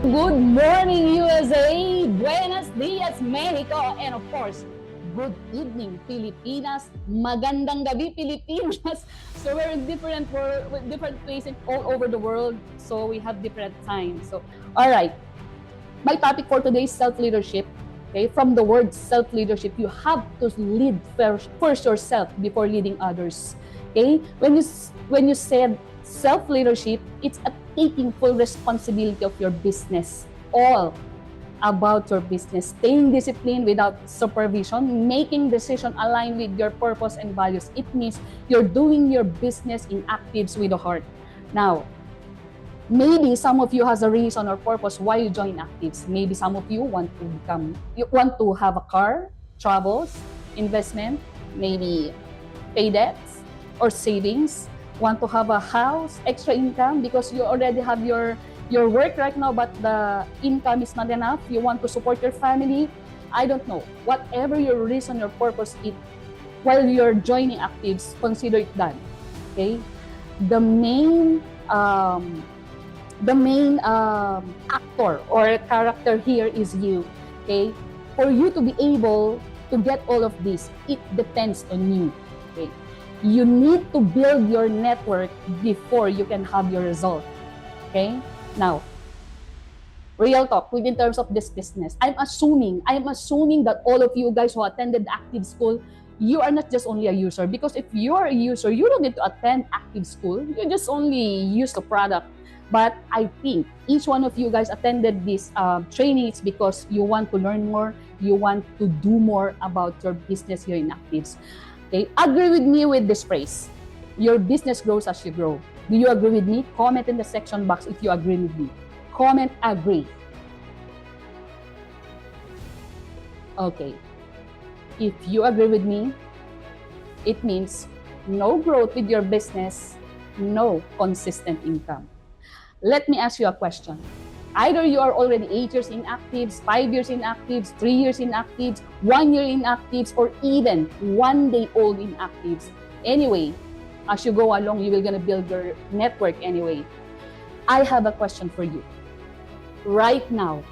Good morning, USA! Buenos dias, Mexico! And of course, good evening, Pilipinas! Magandang gabi, Pilipinas! So we're in different places all over the world. So we have different times. So, all right. My topic for today is self-leadership. Okay, from the word self-leadership, you have to lead first yourself before leading others. Okay, when you said self-leadership, it's a taking full responsibility of your business, all about your business, staying disciplined without supervision, making decisions aligned with your purpose and values. It means you're doing your business in ACTIVZ with a heart. Now, maybe some of you has a reason or purpose why you join ACTIVZ. Maybe some of you want to have a car, travels, investment, maybe pay debts or savings, want to have a house, extra income because you already have your work right now, but the income is not enough. You want to support your family. I don't know. Whatever your reason or purpose is, while you're joining ACTIVZ, consider it done. Okay? The main actor or character here is you. Okay? For you to be able to get all of this, it depends on you. Okay? You need to build your network before you can have your result. Okay? Now, real talk, in terms of this business, I'm assuming that all of you guys who attended ACTIVZ School, you are not just only a user. Because if you're a user, you don't need to attend ACTIVZ School. You just only use the product. But I think each one of you guys attended this training. It's because you want to learn more. You want to do more about your business here in ACTIVZ. Okay, agree with me with this phrase. Your business grows as you grow. Do you agree with me? Comment in the section box if you agree with me. Comment agree. Okay. If you agree with me, it means no growth with your business, no consistent income. Let me ask you a question. Either you are already 8 years in ACTIVZ, 5 years in ACTIVZ, 3 years in ACTIVZ, 1 year in ACTIVZ, or even 1 day old in ACTIVZ. Anyway, as you go along, you will gonna build your network anyway. I have a question for you. Right now,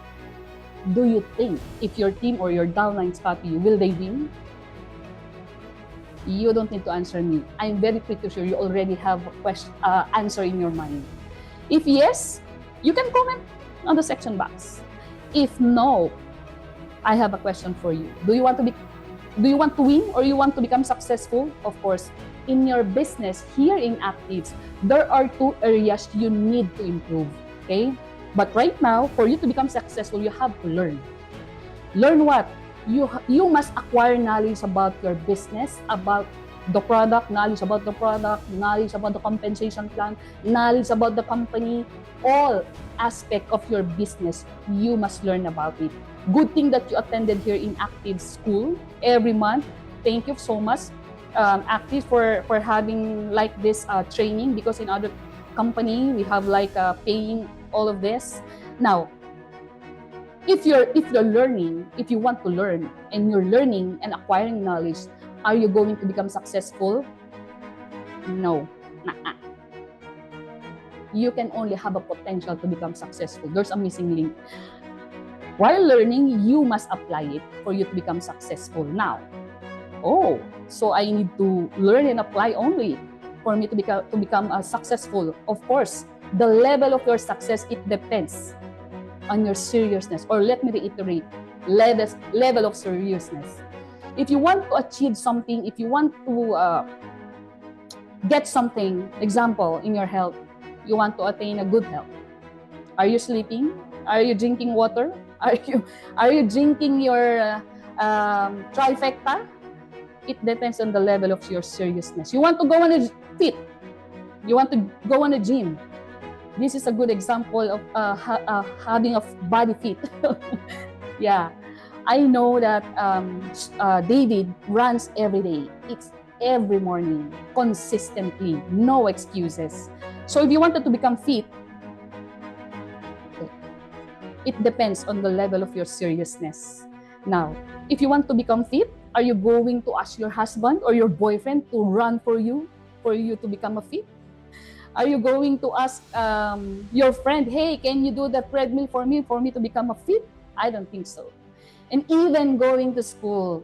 do you think if your team or your downlines copy you, will they win? You don't need to answer me. I'm very pretty sure you already have a answer in your mind. If yes, you can comment on the section box. If no, I have a question for you. Do you want to win or you want to become successful? Of course, in your business here in ACTIVZ, there are 2 areas you need to improve. Okay? But right now, for you to become successful, you have to learn. Learn what? You must acquire knowledge about your business, about the product, knowledge about the product, knowledge about the compensation plan, knowledge about the company, all aspect of your business, you must learn about it. Good thing that you attended here in ACTIVZ School every month. Thank you so much, ACTIVZ, for having like this training, because in other company we have like paying all of this. Now, if you're learning, if you want to learn and you're learning and acquiring knowledge, are you going to become successful? No. You can only have a potential to become successful. There's a missing link. While learning, you must apply it for you to become successful. Now, so I need to learn and apply only for me to become successful. Of course, the level of your success, it depends on your seriousness. Or let me reiterate, level of seriousness. If you want to achieve something, if you want to get something, example, in your health, you want to attain a good health. Are you sleeping? Are you drinking water? Are you drinking your trifecta? It depends on the level of your seriousness. You want to go on a fit. You want to go on a gym. This is a good example of having a body fit. Yeah. I know that David runs every day. It's every morning, consistently, no excuses. So if you wanted to become fit, it depends on the level of your seriousness. Now, if you want to become fit, are you going to ask your husband or your boyfriend to run for you to become a fit? Are you going to ask your friend, hey, can you do the treadmill for me to become a fit? I don't think so. And even going to school,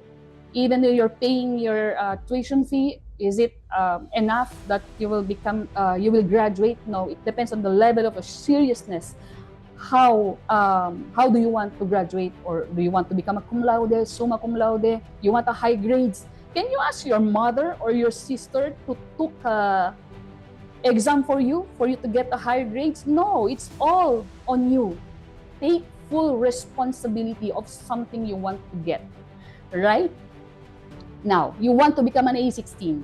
even though you're paying your tuition fee, is it enough that you will become, you will graduate? No, it depends on the level of seriousness. How do you want to graduate? Or do you want to become a cum laude, summa cum laude? You want a high grades? Can you ask your mother or your sister to took a exam for you to get a higher grades? No, it's all on you. Take full responsibility of something you want to get, right? Now, you want to become an A16.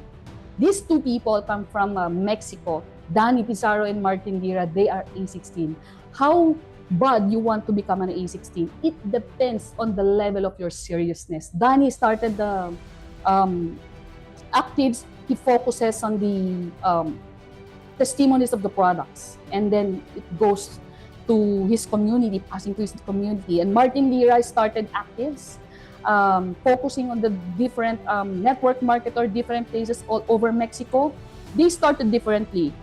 These two people come from Mexico, Danny Pizarro and Martin Lira. They are A16. How bad you want to become an A16? It depends on the level of your seriousness. Danny started the ACTIVZ. He focuses on the testimonies of the products, and then it goes to his community, passing to his community. And Martin Lira started ACTIVZ, focusing on the different network marketer, different places all over Mexico. They started differently,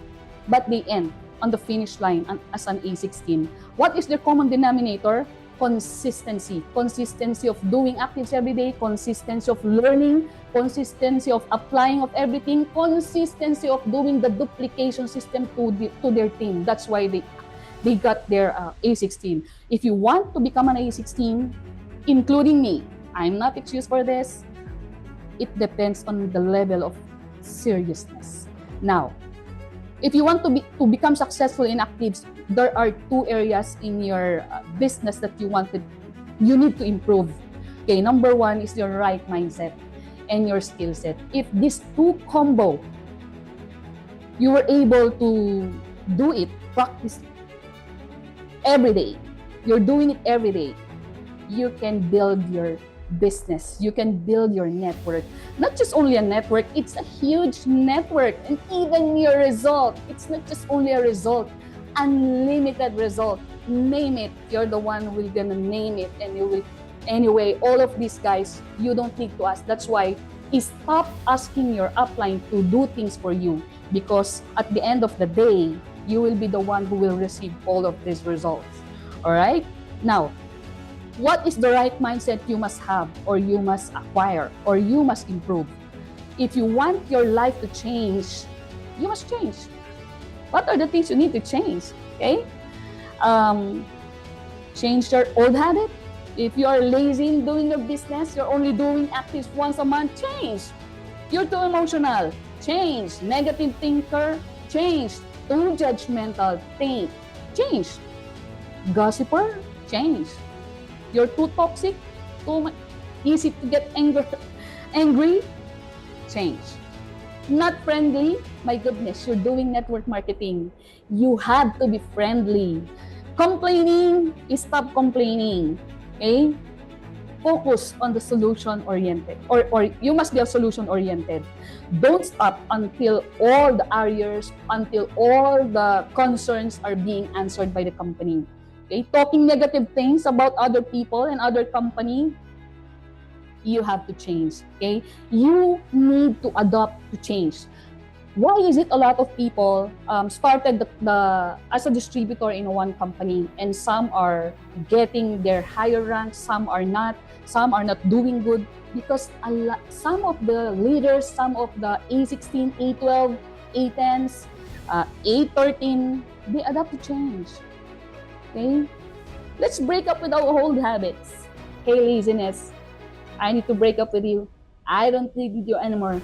but they end on the finish line as an A16. What is their common denominator? Consistency. Consistency of doing ACTIVZ every day, consistency of learning, consistency of applying of everything, consistency of doing the duplication system to their team. That's why they got their A16. If you want to become an A16, including me, I'm not excused for this. It depends on the level of seriousness. Now, if you want to become successful in ACTIVZ, there are two areas in your business that you need to improve. Okay, number one is your right mindset and your skill set. If these two combo, you were able to do it, practice every day, you're doing it every day, you can build your business, you can build your network. Not just only a network, it's a huge network. And even your result, it's not just only a result, unlimited result. Name it, you're the one who will gonna name it, and you will. Anyway, all of these guys, you don't need to ask. That's why stop asking your upline to do things for you, because at the end of the day, you will be the one who will receive all of these results. All right? Now, what is the right mindset you must have, or you must acquire, or you must improve? If you want your life to change, you must change. What are the things you need to change? Okay? Change your old habit. If you are lazy in doing your business, you're only doing ACTIVZ once a month, change. You're too emotional, change. Negative thinker, change. Too judgmental, change. Gossiper, change. You're too toxic, too easy to get angry, change. Not friendly, my goodness, you're doing network marketing. You have to be friendly. Complaining, stop complaining. Okay? Focus on the solution-oriented, or you must be a solution-oriented. Don't stop until all the areas, until all the concerns are being answered by the company. Okay? Talking negative things about other people and other company, you have to change. Okay? You need to adopt to change. Why is it a lot of people started as a distributor in one company, and some are getting their higher rank, some are not doing good? Because some of the leaders, some of the A16, A12, A10s, A13, they adapt to change. Okay? Let's break up with our old habits. Hey, laziness, I need to break up with you. I don't need you anymore.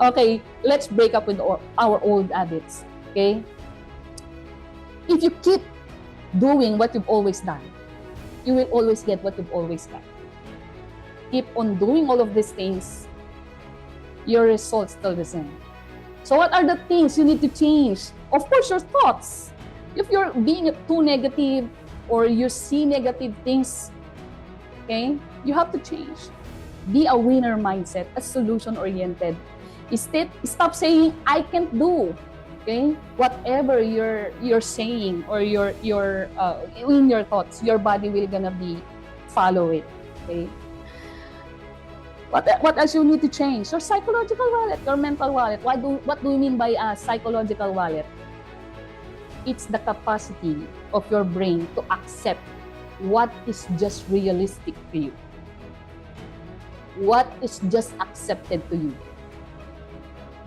Okay, let's break up with our old habits. Okay? If you keep doing what you've always done, you will always get what you've always got. Keep on doing all of these things, your results still the same. So what are the things you need to change? Of course, your thoughts. If you're being too negative, or you see negative things, okay, you have to change. Be a winner mindset, a solution-oriented. Stop saying, I can't do. Okay? Whatever you're saying, or your in your thoughts, your body will gonna be follow it. Okay? What else you need to change? Your psychological wallet, your mental wallet. What do we mean by a psychological wallet? It's the capacity of your brain to accept what is just realistic to you. What is just accepted to you.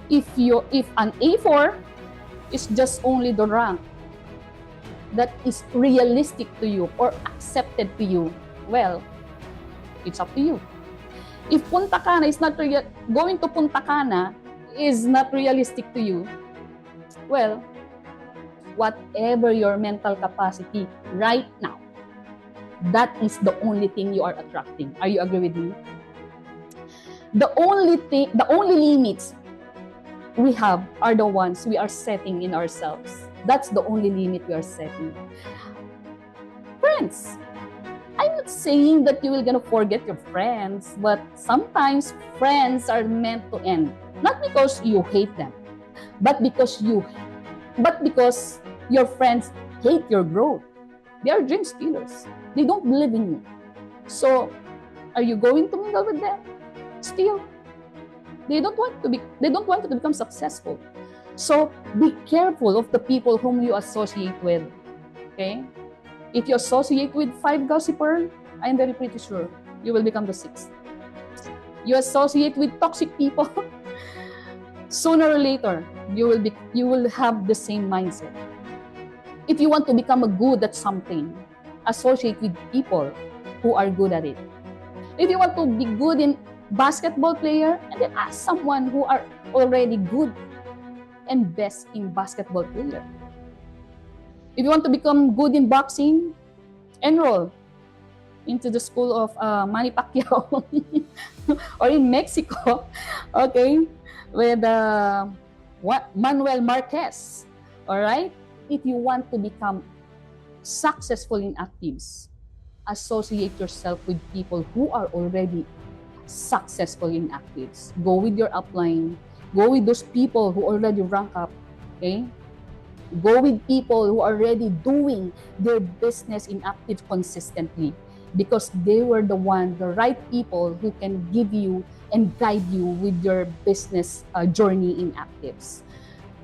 If an A4 is just only the rank that is realistic to you or accepted to you, well, it's up to you. If Punta Cana is not going to Punta Cana is not realistic to you, well, whatever your mental capacity right now, that is the only thing you are attracting. Are you agree with me? The only limits we have are the ones we are setting in ourselves. That's the only limit we are setting. Friends, I'm not saying that you will gonna forget your friends, but sometimes friends are meant to end. Not because you hate them, but because your friends hate your growth. They are dream stealers. They don't believe in you. So, are you going to mingle with them? Still, they don't want to become successful. So, be careful of the people whom you associate with. Okay? If you associate with 5 gossipers, I'm very pretty sure you will become the 6th. You associate with toxic people, sooner or later, you will have the same mindset. If you want to become a good at something, associate with people who are good at it. If you want to be good in basketball player, and then ask someone who are already good and best in basketball player. If you want to become good in boxing, enroll into the school of Manny Pacquiao or in Mexico, okay, with Manuel Marquez. All right. If you want to become successful in ACTIVZ, associate yourself with people who are already successful in ACTIVZ. Go with your upline. Go with those people who already rank up. Okay? Go with people who are already doing their business in ACTIVZ consistently, because they were the right people who can give you and guide you with your business journey in ACTIVZ.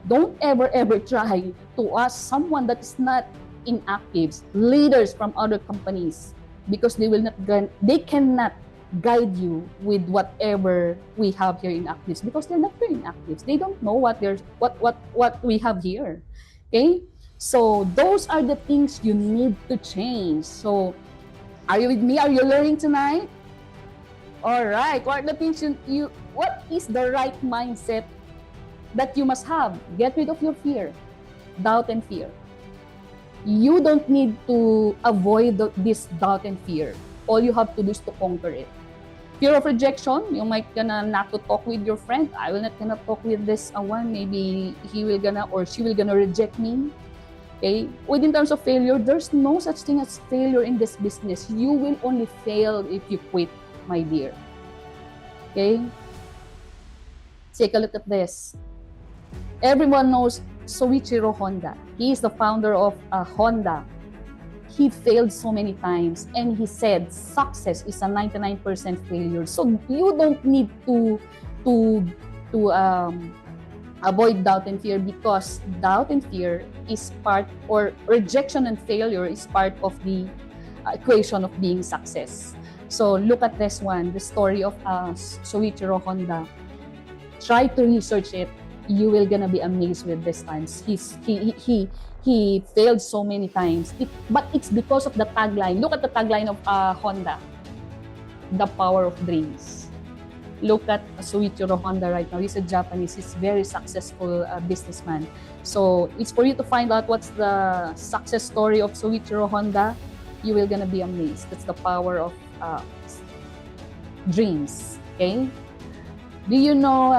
Don't ever try to ask someone that is not in ACTIVZ, leaders from other companies, because they cannot guide you with whatever we have here in ACTIVZ, because they're not here in ACTIVZ. They don't know what we have here. Okay? So those are the things you need to change. So are you with me? Are you learning tonight? All right. What are the things what is the right mindset that you must have? Get rid of your fear, doubt and fear. You don't need to avoid this doubt and fear. All you have to do is to conquer it. Fear of rejection, you might gonna not to talk with your friend. I will not gonna talk with this one. Maybe he will gonna or she will gonna reject me. Okay? In terms of failure, there's no such thing as failure in this business. You will only fail if you quit, my dear. Okay? Take a look at this. Everyone knows Soichiro Honda. He is the founder of Honda. He failed so many times, and he said success is a 99% failure. So you don't need to avoid doubt and fear, because doubt and fear is part, or rejection and failure is part of the equation of being success. So look at this one, the story of Soichiro Honda. Try to research it. You will gonna be amazed with this times. He failed so many times, but it's because of the tagline. Look at the tagline of Honda, the power of dreams. Look at Soichiro Honda right now. He's a Japanese. He's a very successful businessman. So it's for you to find out what's the success story of Soichiro Honda. You will gonna be amazed. That's the power of dreams. Okay. Do you know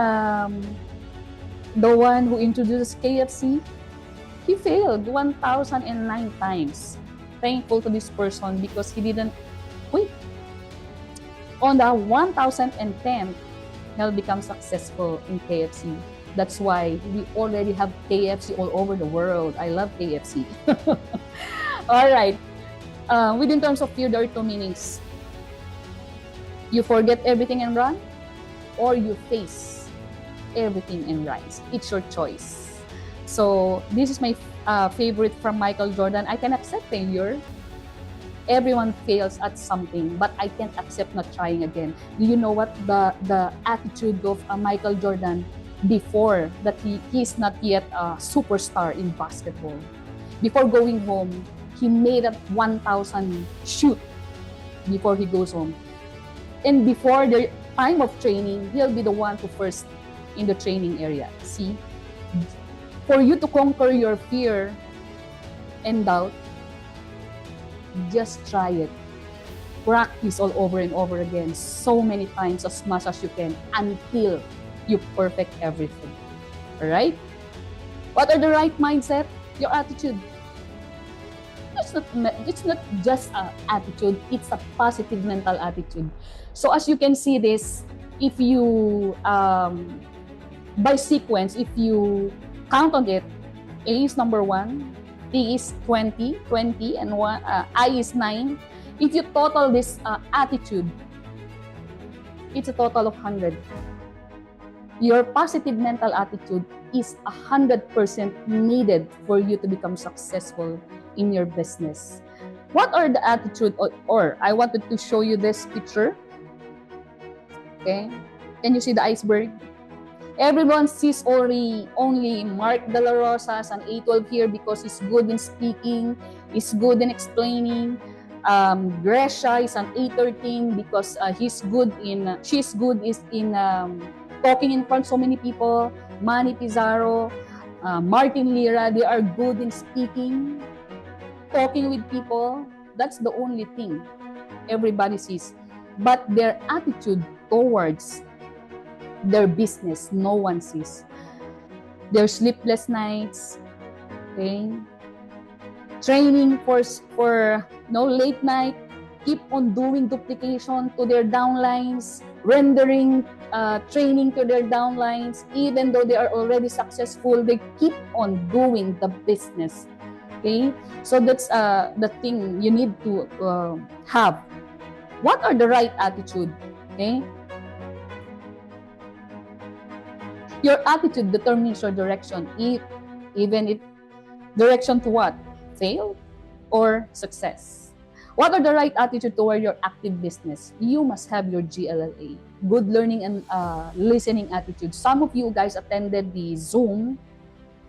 the one who introduced KFC? He failed 1,009 times. Thankful to this person because he didn't quit. On the 1,010th, he'll become successful in KFC. That's why we already have KFC all over the world. I love KFC. All right. Within terms of fear, there are 2 meanings. You forget everything and run, or you face everything and rise. It's your choice. So this is my favorite from Michael Jordan, I can accept failure. Everyone fails at something, but I can't accept not trying again. Do you know what the attitude of Michael Jordan before that he's not yet a superstar in basketball? Before going home, he made a 1,000 shoot before he goes home. And before the time of training, he'll be the one to first in the training area. See? For you to conquer your fear and doubt, just try it. Practice all over and over again, so many times, as much as you can, until you perfect everything. All right? What are the right mindset? Your attitude. It's not just an attitude, it's a positive mental attitude. So as you can see this, if you, by sequence, if you count on it, A is number 1, T is 20, and I is 9. If you total this attitude, it's a total of 100. Your positive mental attitude is 100% needed for you to become successful in your business. What are the attitude, or I wanted to show you this picture. Okay, can you see the iceberg? Everyone sees only Mark De La Rosa's an A12 here because he's good in speaking, he's good in explaining. Gresha is an A13 because she's good in talking in front of so many people. Manny Pizarro, Martin Lira, they are good in speaking, talking with people. That's the only thing everybody sees. But their attitude towards their business, no one sees. Their sleepless nights, okay? Training for no late night, keep on doing duplication to their downlines, rendering training to their downlines, even though they are already successful, they keep on doing the business. Okay, so that's the thing you need to have. What are the right attitude? Okay, your attitude determines your direction. Even if direction to what? Fail or success. What are the right attitude toward your active business? You must have your GLLA, good learning and listening attitude. Some of you guys attended the Zoom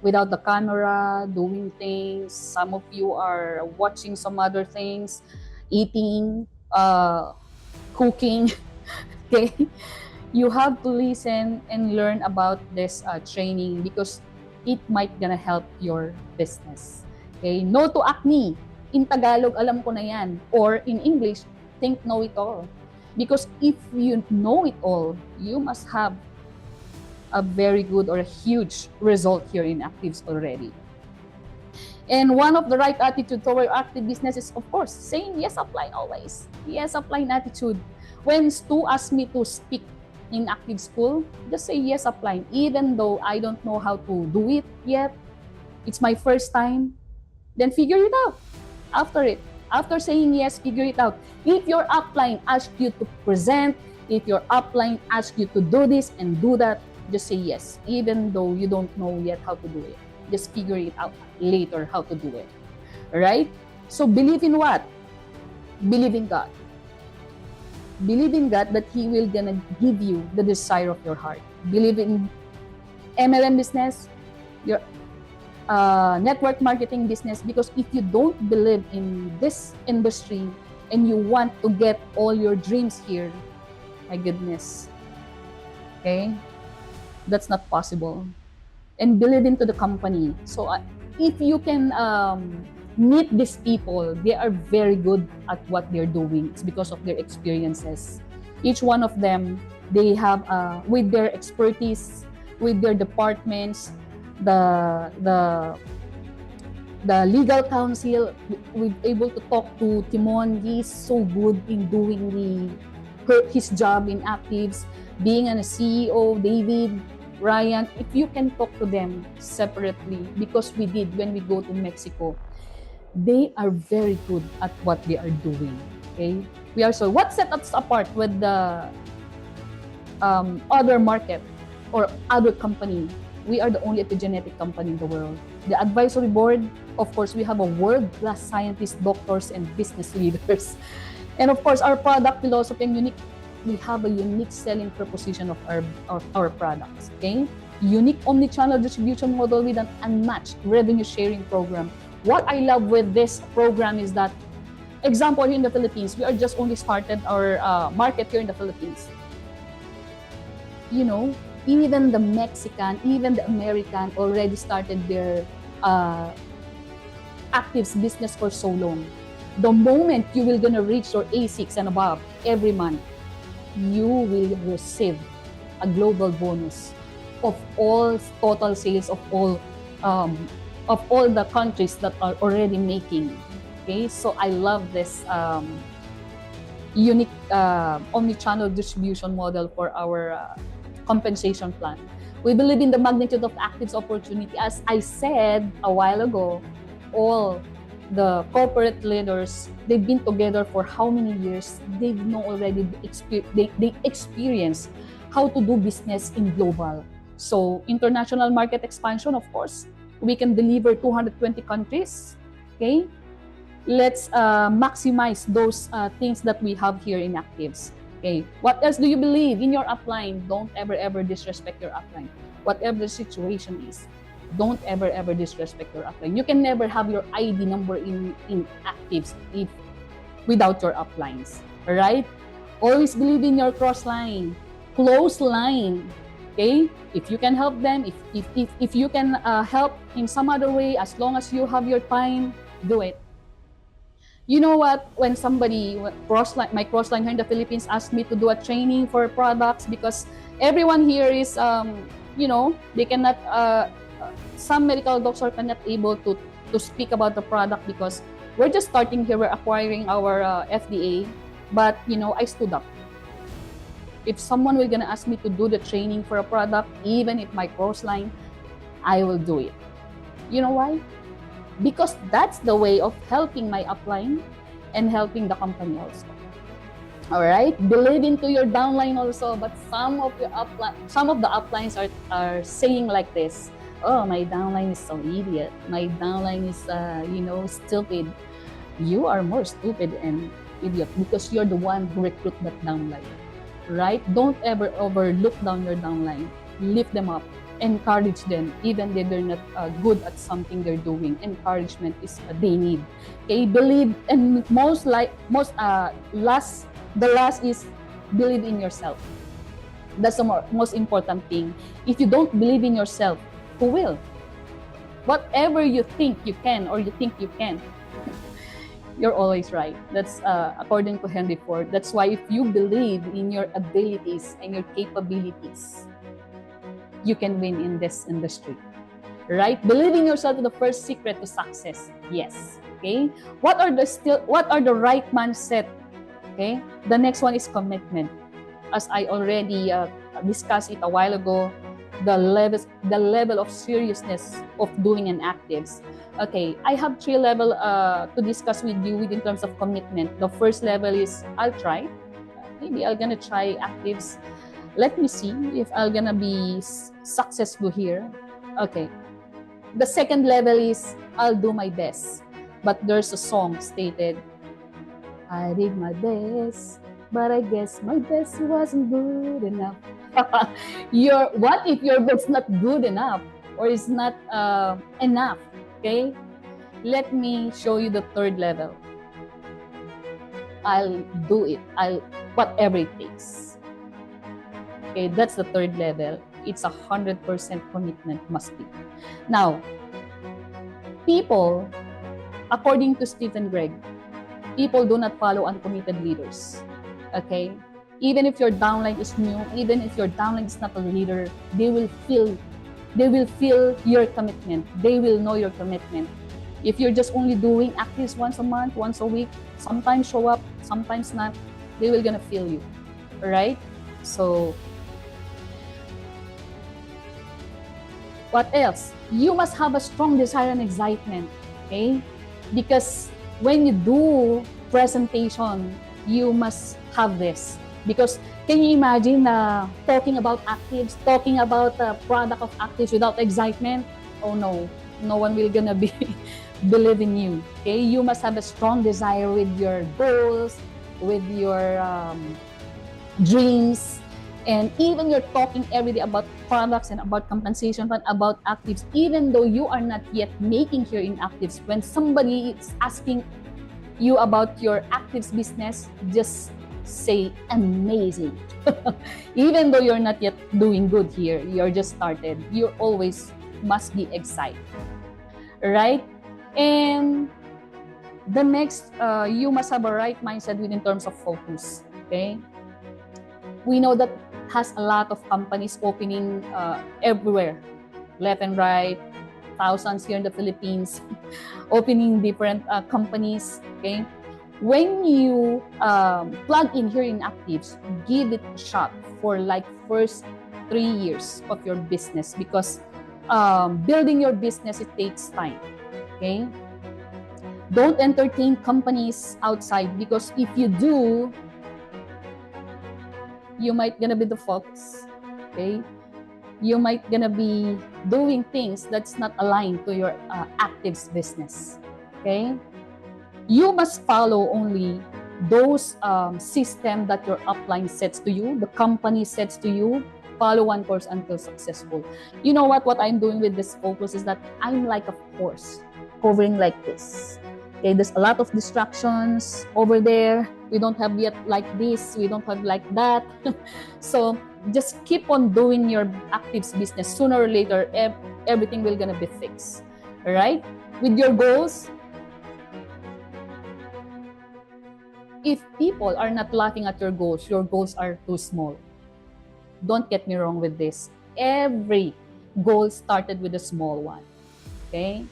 without the camera, doing things. Some of you are watching some other things, eating, cooking. Okay, you have to listen and learn about this training because it might gonna help your business. Okay, no to acne. In Tagalog, alam ko na yan. Or in English, think know it all. Because if you know it all, you must have a very good or a huge result here in ACTIVZ already. And one of the right attitude toward active business is, of course, saying yes apply always. Yes apply attitude. When Stu asked me to speak in active school, just say yes apply. Even though I don't know how to do it yet, it's my first time, then figure it out. After saying yes, figure it out. If your upline asks you to present, if your upline asks you to do this and do that, just say yes, even though you don't know yet how to do it. Just figure it out later how to do it. Right? So believe in what? Believe in God. Believe in God that He will gonna give you the desire of your heart. Believe in MLM business, your network marketing business, because if you don't believe in this industry and you want to get all your dreams here, my goodness, okay, that's not possible. And believe into the company. So if you can meet these people, they are very good at what they're doing. It's because of their experiences. Each one of them, they have with their expertise, with their departments, the legal counsel. We're able to talk to Timon. He's so good in doing his job in ACTIVZ, being a CEO. David, Ryan, if you can talk to them separately, because we did when we go to Mexico, they are very good at what they are doing. Okay, we are. So what sets us apart with the other market or other company? We are the only epigenetic company in the world. The advisory board, of course, we have a world-class scientists, doctors, and business leaders. And of course, our product philosophy and unique, we have a unique selling proposition of our products, okay? Unique omni-channel distribution model with an unmatched revenue sharing program. What I love with this program is that, example, here in the Philippines, we are just only started our market here in the Philippines. You know, even the Mexican, even the American already started their ACTIVZ business for so long. The moment you will gonna reach your A6 and above every month, you will receive a global bonus of all total sales of all the countries that are already making. Okay, so I love this unique omni-channel distribution model for our compensation plan. We believe in the magnitude of ACTIVZ opportunity. As I said a while ago, all the corporate leaders, they've been together for how many years? They know already, they experience how to do business in global. So international market expansion, of course, we can deliver 220 countries, okay? Let's maximize those things that we have here in ACTIVZ. Okay, what else do you believe in your upline? Don't ever disrespect your upline. Whatever the situation is, don't ever disrespect your upline. You can never have your ID number in ACTIVZ if without your uplines, right? Always believe in your cross line, close line. Okay, if you can help them, if you can help in some other way, as long as you have your time, do it. You know what? When somebody my cross line here in the Philippines asked me to do a training for products, because everyone here is you know, they cannot some medical doctors are not able to speak about the product because we're just starting here, we're acquiring our FDA, but you know, I stood up. If someone will gonna ask me to do the training for a product, even if my cross line, I will do it. You know why? Because that's the way of helping my upline and helping the company also. All right, believe into your downline also, but some of the uplines are saying like this: oh, my downline is so idiot, my downline is you know, stupid. You are more stupid and idiot because you're the one who recruit that downline, right? Don't ever overlook down your downline. Lift them up, encourage them, even if they're not good at something they're doing. Encouragement is they need. Okay, believe, and the last is believe in yourself. That's the most important thing. If you don't believe in yourself, who will? Whatever you think you can or you think you can, you're always right. That's according to Henry Ford. That's why if you believe in your abilities and your capabilities, you can win in this industry, right? Believing yourself is the first secret to success. Yes. Okay. What are the right mindset? Okay. The next one is commitment. As I already discussed it a while ago, the level of seriousness of doing an ACTIVZ. Okay, I have 3 levels to discuss with you in terms of commitment. The first level is I'll try. Maybe I'm gonna try ACTIVZ. Let me see if I'm gonna be successful here. Okay. The second level is I'll do my best. But there's a song stated, I did my best, but I guess my best wasn't good enough. What if your best's not good enough or is not enough? Okay. Let me show you the third level. I'll do it. Whatever it takes. Okay, that's the third level. It's 100% commitment must be. Now, people, according to Stephen Gregg, people do not follow uncommitted leaders. Okay? Even if your downline is new, even if your downline is not a leader, they will feel your commitment. They will know your commitment. If you're just only doing ACTIVZ once a month, once a week, sometimes show up, sometimes not, they will gonna feel you. Right? So, what else? You must have a strong desire and excitement, okay? Because when you do presentation, you must have this. Because can you imagine talking about ACTIVZ, talking about the product of ACTIVZ without excitement? Oh no, no one will gonna be believe in you. Okay, you must have a strong desire with your goals, with your dreams, and even you're talking every day about products and about compensation fund, about ACTIVZ, even though you are not yet making here in ACTIVZ. When somebody is asking you about your ACTIVZ business, just say amazing. Even though you're not yet doing good here, you're just started, you always must be excited, right? And the next, you must have a right mindset in terms of focus. Okay, we know that has a lot of companies opening everywhere, left and right, thousands here in the Philippines, opening different companies. Okay, when you plug in here in ACTIVZ, give it a shot for like first 3 years of your business, because building your business, it takes time. Okay, don't entertain companies outside, because if you do, you might gonna be the focus. Okay, you might gonna be doing things that's not aligned to your ACTIVZ business. Okay, you must follow only those system that your upline sets to you, the company sets to you. Follow one course until successful. You know what I'm doing with this focus is that I'm like a course covering like this. Okay, there's a lot of distractions over there. We don't have yet like this, we don't have like that. So just keep on doing your ACTIVZ business. Sooner or later, everything will gonna be fixed. All right, with your goals, if people are not laughing at your goals are too small. Don't get me wrong with this. Every goal started with a small one. Okay,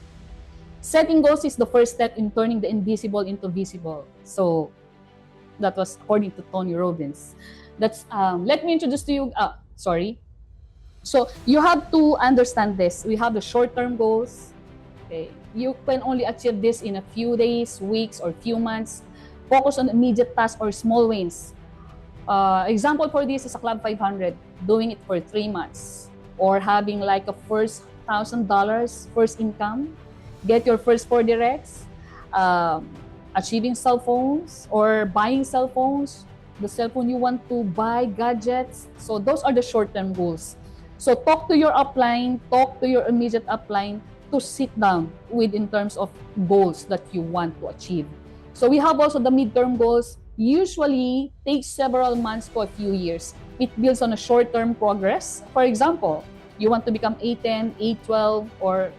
setting goals is the first step in turning the invisible into visible. So that was according to Tony Robbins. That's let me introduce to you. Sorry. So you have to understand this. We have the short-term goals. Okay, you can only achieve this in a few days, weeks, or few months. Focus on immediate tasks or small wins. Example for this is a Club 500, doing it for 3 months, or having like a first $1,000 first income, get your first 4 directs, achieving cell phones or buying cell phones, the cell phone you want to buy, gadgets. So those are the short-term goals. So talk to your upline, talk to your immediate upline to sit down with in terms of goals that you want to achieve. So we have also the midterm goals. Usually takes several months to a few years. It builds on a short-term progress. For example, you want to become A10, A12, or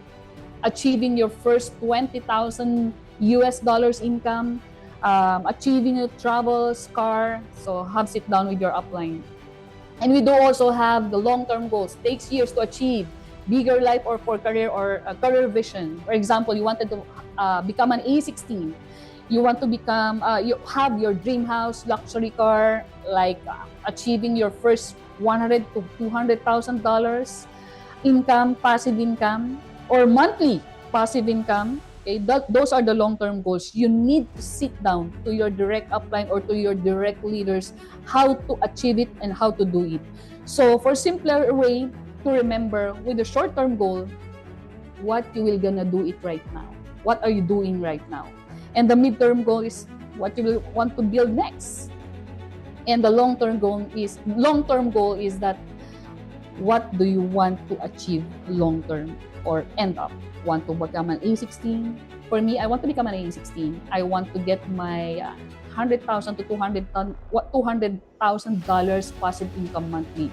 achieving your first $20,000 US income, achieving your travels, car. So have sit down with your upline. And we do also have the long-term goals. Takes years to achieve bigger life or for career or career vision. For example, you wanted to become an A16. You want to become, you have your dream house, luxury car, like achieving your first $100,000 to $200,000 income, passive income, or monthly passive income. Okay, those are the long-term goals. You need to sit down to your direct upline or to your direct leaders how to achieve it and how to do it. So for simpler way to remember, with the short-term goal, what you will gonna do it right now. What are you doing right now? And the midterm goal is what you will want to build next. And the long-term goal is that what do you want to achieve long-term or end up? Want to become an A16? For me, I want to become an A16. I want to get my $100,000 to $200,000 passive income monthly.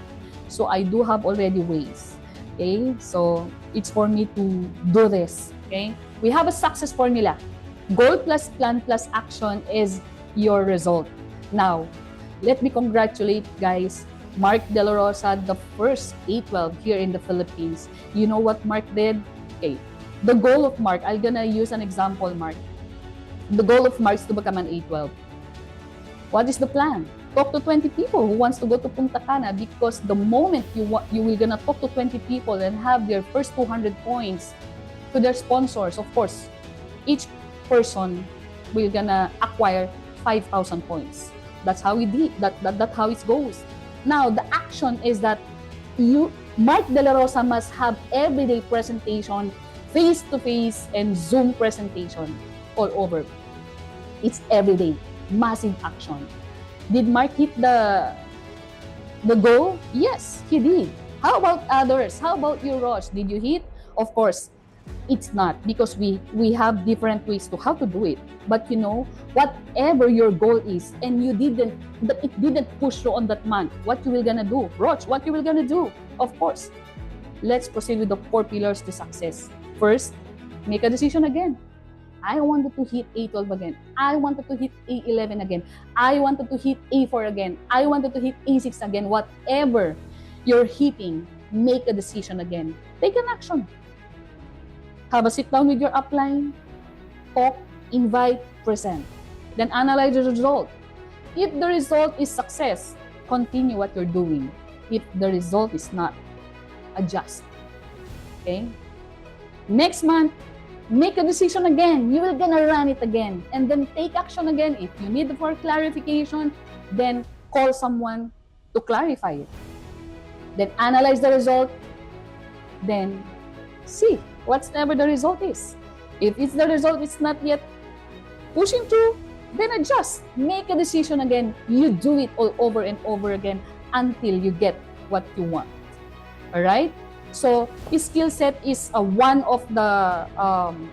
So I do have already ways. Okay, so it's for me to do this. Okay, we have a success formula. Goal plus plan plus action is your result. Now, let me congratulate, guys, Mark De La Rosa, the first A12 here in the Philippines. You know what Mark did? Okay, the goal of Mark, I'm gonna use an example, Mark. The goal of Mark is to become an A12. What is the plan? Talk to 20 people who wants to go to Punta Cana, because the moment you will gonna talk to 20 people and have their first 200 points to their sponsors, of course, each person will gonna acquire 5,000 points. That's how we did. That's how it goes. Now the action is that Mark De La Rosa must have everyday presentation face-to-face and Zoom presentation all over. It's every day, massive action. Did Mark hit the goal? Yes, he did. How about others? How about you, Rosh? Did you hit? Of course, it's not, because we have different ways to how to do it. But you know, whatever your goal is, and it didn't push you on that month, what you will gonna do? Rosh, what you will gonna do? Of course, let's proceed with the 4 pillars to success. First, make a decision again. I wanted to hit A12 again. I wanted to hit A11 again. I wanted to hit A4 again. I wanted to hit A6 again. Whatever you're hitting, make a decision again. Take an action. Have a sit down with your upline, talk, invite, present. Then analyze the result. If the result is success, continue what you're doing. If the result is not, adjust. Okay? Next month, make a decision again. You will gonna run it again. And then take action again. If you need for clarification, then call someone to clarify it. Then analyze the result. Then see whatever the result is. If it's the result is not yet pushing through, then adjust. Make a decision again. You do it all over and over again until you get what you want. All right? So, skill set is one of the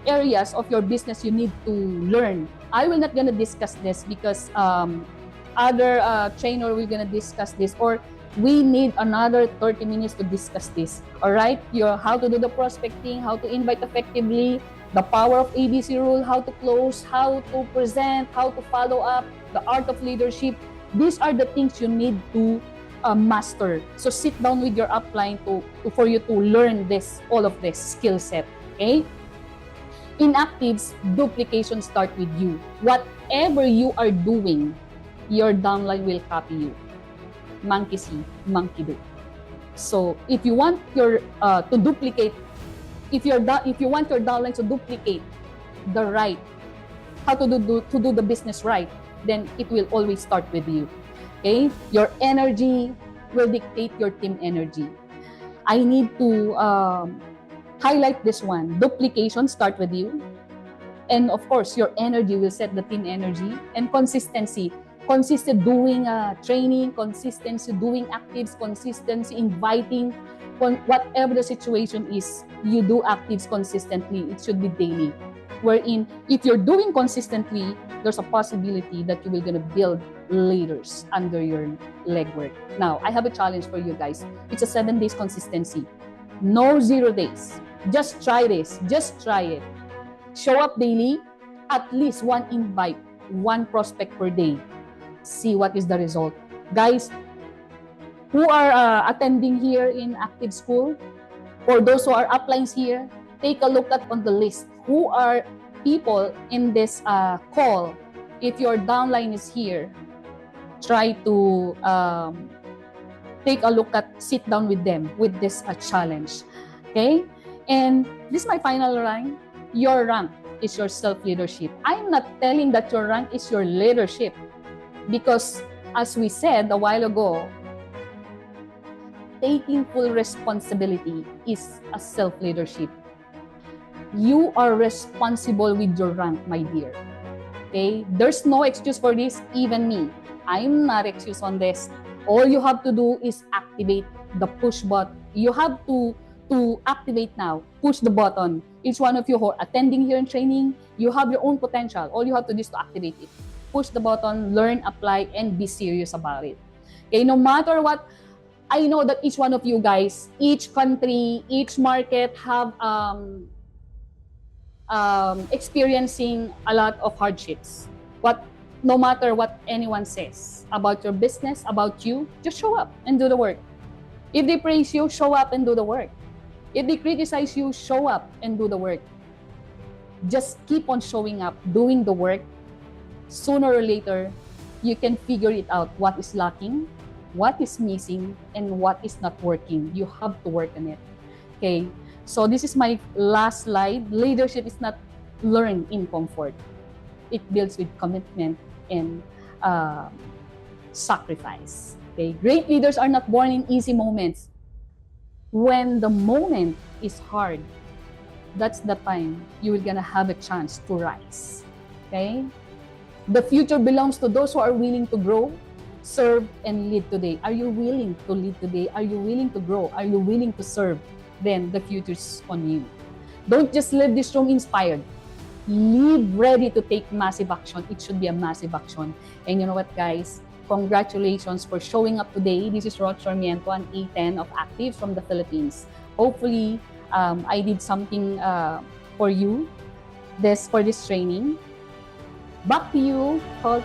areas of your business you need to learn. I will not gonna discuss this because other trainer will gonna discuss this, or we need another 30 minutes to discuss this. All right? How to do the prospecting, how to invite effectively, the power of ABC rule, how to close, how to present, how to follow up, the art of leadership. These are the things you need to master. So sit down with your upline for you to learn all of this skill set. Okay? In ACTIVZ, duplication start with you. Whatever you are doing, your downline will copy you. Monkey see, monkey do. So if you want your to duplicate, if you want your downline to duplicate the right, how to do the business right, then it will always start with you. Okay? Your energy will dictate your team energy. I need to highlight this one. Duplication start with you. And of course, your energy will set the team energy. And consistency. Consistent doing training, consistency doing ACTIVZ, consistency inviting, whatever the situation is, you do ACTIVZ consistently. It should be daily. Wherein, if you're doing consistently, there's a possibility that you will gonna build leaders under your legwork. Now, I have a challenge for you guys. It's a 7 days consistency. No 0 days. Just try this. Just try it. Show up daily, at least 1 invite, 1 prospect per day. See what is the result. Guys, who are attending here in ACTIVZ School, for those who are uplines here, take a look on the list. Who are people in this call? If your downline is here, try to take a look sit down with them with this challenge. Okay? And this is my final line. Your rank is your self-leadership. I'm not telling that your rank is your leadership, because as we said a while ago, taking full responsibility is a self-leadership. You are responsible with your rank, my dear. Okay? There's no excuse for this, even me. I'm not excuse on this. All you have to do is activate the push button. You have to activate now. Push the button. Each one of you who are attending here in training, you have your own potential. All you have to do is to activate it. Push the button, learn, apply, and be serious about it. Okay? No matter what, I know that each one of you guys, each country, each market have experiencing a lot of hardships. No matter what anyone says about your business, about you, just show up and do the work. If they praise you, show up and do the work. If they criticize you, show up and do the work. Just keep on showing up, doing the work. Sooner or later, you can figure it out, what is lacking, what is missing, and what is not working. You have to work on it. Okay? So this is my last slide. Leadership is not learned in comfort. It builds with commitment and sacrifice. Okay? Great leaders are not born in easy moments. When the moment is hard, that's the time you will gonna have a chance to rise. Okay? The future belongs to those who are willing to grow, serve, and lead today. Are you willing to lead today? Are you willing to grow? Are you willing to serve? Then the future's on you. Don't just leave this room inspired. Leave ready to take massive action. It should be a massive action. And you know what, guys? Congratulations for showing up today. This is Ruchel Sarmiento, an A10 of ACTIVZ from the Philippines. Hopefully, I did something for you for this training. Back to you, Paul.